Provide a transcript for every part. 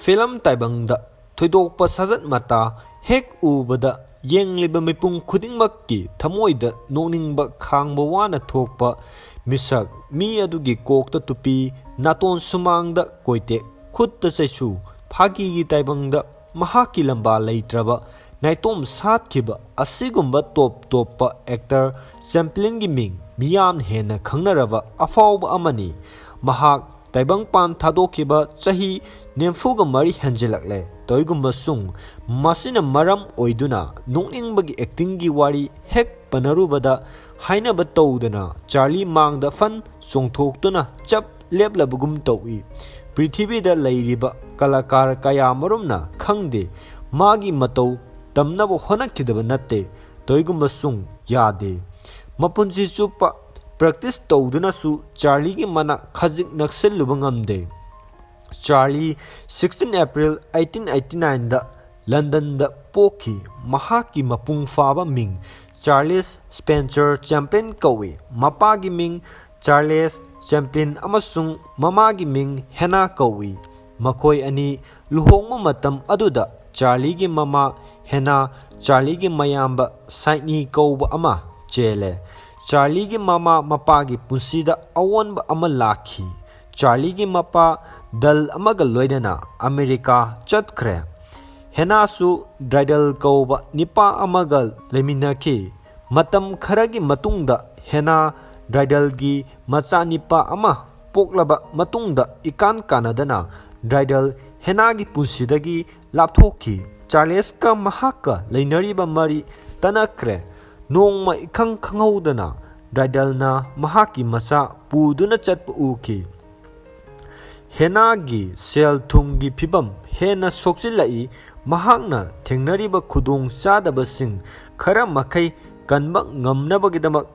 film taibangda thoidokpa sajat mata hek ubada yengliba mipung khudingmakki thamoida noningba khangba wana thokpa misak mi adugi kokta tupi naton sumangda koite khutta saisu phagi gi taibangda mahaki lamba leitraba naitom satkhiba asigumba top actor Chaplin gi ming miyam hena khangnaraba afawba amani mahak taibang pan thadokhiba chahi nemfuga mari hanjelakle toigumba sung masina maram oiduna nongingbagi acting gi wari hek panarubada hainaba towdana Charlie mangda fan chongthoktuna chap leplabugum towi prithibida leiriba kalakar kaya marumna khangde magi matou tamnaba honakidaba natte toigumba sung yade mapunji chupa practice towduna su Charlie gi mana khajik nakselluba ngamde Charlie 16 April 1889 da London da pokhi mahaki mapung faba ming Charles Spencer Chaplin kawi mapagi ming Charles Chaplin amasung mamagi ming Hannah kawi makoi ani luhongma matam aduda Charlie gi mama Hannah Charlie gi mayamba Saini kauba ama chele Charlie gi mama mapagi Punsi da awonba ama lakhi Charlie gi mapa dal amaga loidana America chatkre Hannah su bridal kauba nipa amaga leminaki matam kharagi matungda Hannah bridal gi macha nipa ama poklaba matungda ikan kanadana bridal Hannah gi Punsidagi lapthoki Charles ka Mahak leinariba mari tanakre nongma ikhang khanghodana bridal na Mahaki macha puduna chatpa uki Hannah gi sel thumgi phibam hena sokchilai mahakna thengnariba khudong chadabasing khara makai kanba ngamnabagidamak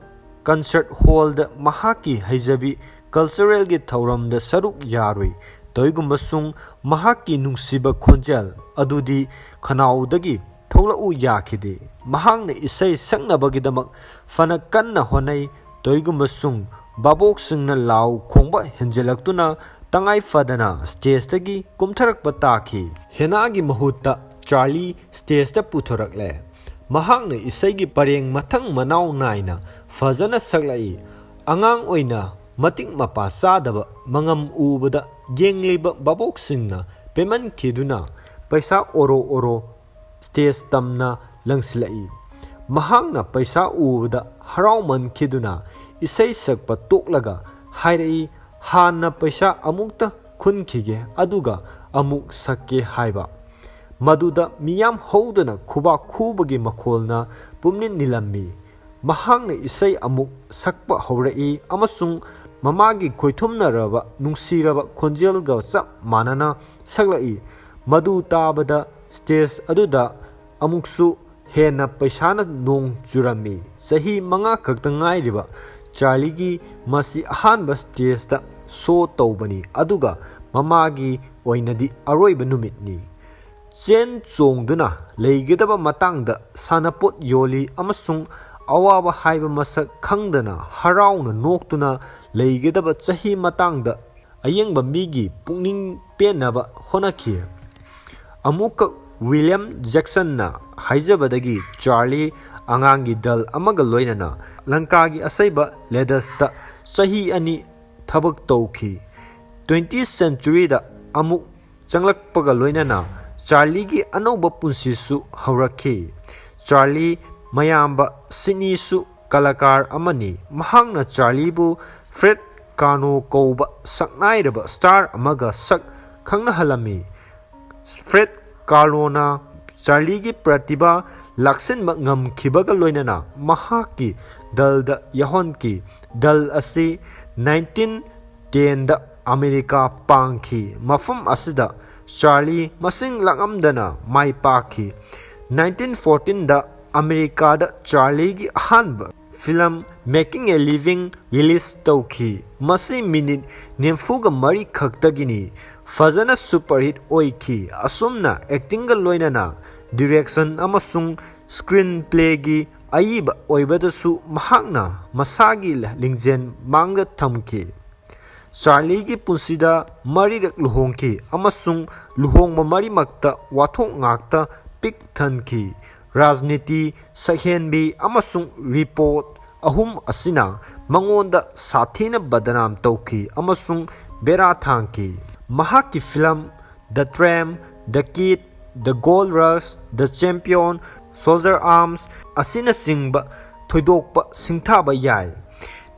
concert hall da mahaki haijabi cultural gi thauram da saruk yarui toigumba sung mahaki nungsiba khonjal adudi khanaudagi tholau yakhide mahakna isai saknabagidamak fana kanna honai toigumba sung babok singna law khongba henjelaktuna tangai fadana stage tagi kumtharak pataki Hannah gi mahutta Charlie stage ta puthorakle mahakna isai gi pareng mathang manau naina fazana saklai angang oina mating mapa sadaba mangam ubada yengliba babok singna peman khiduna paisa oro stage tamna langsilai mahakna paisa ubada harauman khiduna isai sakpa toklaga hairai Hanna paisa amukta khunkhige aduga amuk sakke haiba maduda miyam hodana khuba khubagi makholna pumnin nilammi mahakna isai amuk sakpa haurai amasung mamagi khoithumnaraba nungsiraba khonjelga chap manana saklai madu tabada stage aduda amuksu hena paisana nong churami sahi manga khaktangai riba Charlie gi masi ahanba stage ta show tawbani aduga mamagi oinadi aroiba numitni chen chongduna leigedaba matangda sanapot yoli amasung awaba haiba masak khangdana harauna noktuna leigedaba chahi matangda ayengba migi pungning penaba honakhi amuka William Jackson na haijabadagi Charlie angangi dal amaga loinana Lankagi asaiba ledasta chahi ani thabak tawki 20th century da amuk changlakpaga loinana Charlie gi anoba punsi su haurakhi Charlie mayamba sini su kalakar amani mahakna Charlie bu Fred Kano kauba saknairaba star amaga sak khangna halami Fred Carlona Charlie gi pratibha laksinba ngamkhibaga loinana mahaki dalda yahonki dal asi 1910 da America pangki mafam asida Charlie masing langamdana mai paki 1914 da America da Charlie gi ahanba film Making a Living release tawki masi minute nemfuga mari khaktagini fazana superhit oiki asumna acting ga loinana direction amasung screenplay gi aiba oibadasu mahakna masagi lingjen mangda thamki Charlie Punsida Marirak Luhongki, Amasung Luhong Marimakta, Watok Ngakta, Pik Tanki, Razniti, Sakhenbi, Amasung Report, Ahum Asina, Mangonda Satina Badanam Toki, Amasung Bera Tanki, Mahaki film, The Tram, The Kid, The Gold Rush, The Champion, Soldier Arms, Asina Singba, Thoidokpa Singthaba Yai.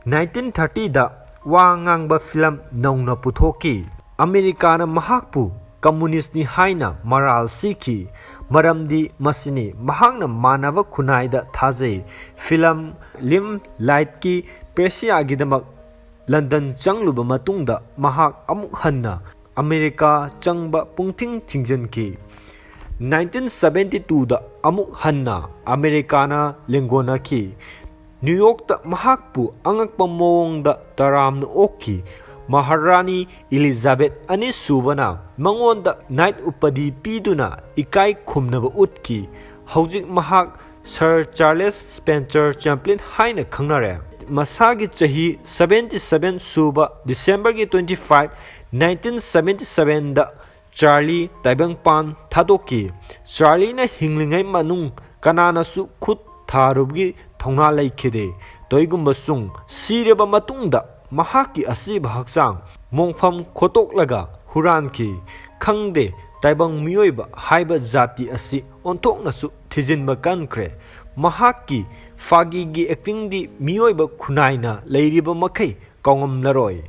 1930 da Wangangba film Nauna Puthoki, Americana Mahakpu, Communist ni Haina, Maral Siki, Maramdi Masini, Mahangna Manava Kunaida Taze, film Lim Light Ki, Persia Gidamak, London Changluba Matungda, Mahak Amuk Hanna, America Changba Pungting Tingjan Ki. 1972 da Amuk Hanna, Americana Lingona Ki. New York da Mahakpu Angakpa Mong da Taram no Oki, Maharani Elizabeth ani subana mangon da night upadi piduna ikai khumnaba utki. Haujik Mahak Sir Charles Spencer Chaplin haina khangnare. Masagi chahi 77 suba December 25, 1977 da Charlie Taibangpan Tadoki. Charlie na hinglingai manung kanana su khut tharubgi thongna laikhide. Toigumba sung sireba matungda Mahaki asiba haksang mongfam khotok laga huranki khangde taibang miyoiba haiba jati asi ontok nasu thijinba kankre. Mahaki fagi gi acting di miyoiba khunaina leiriba makai kaungam laroi.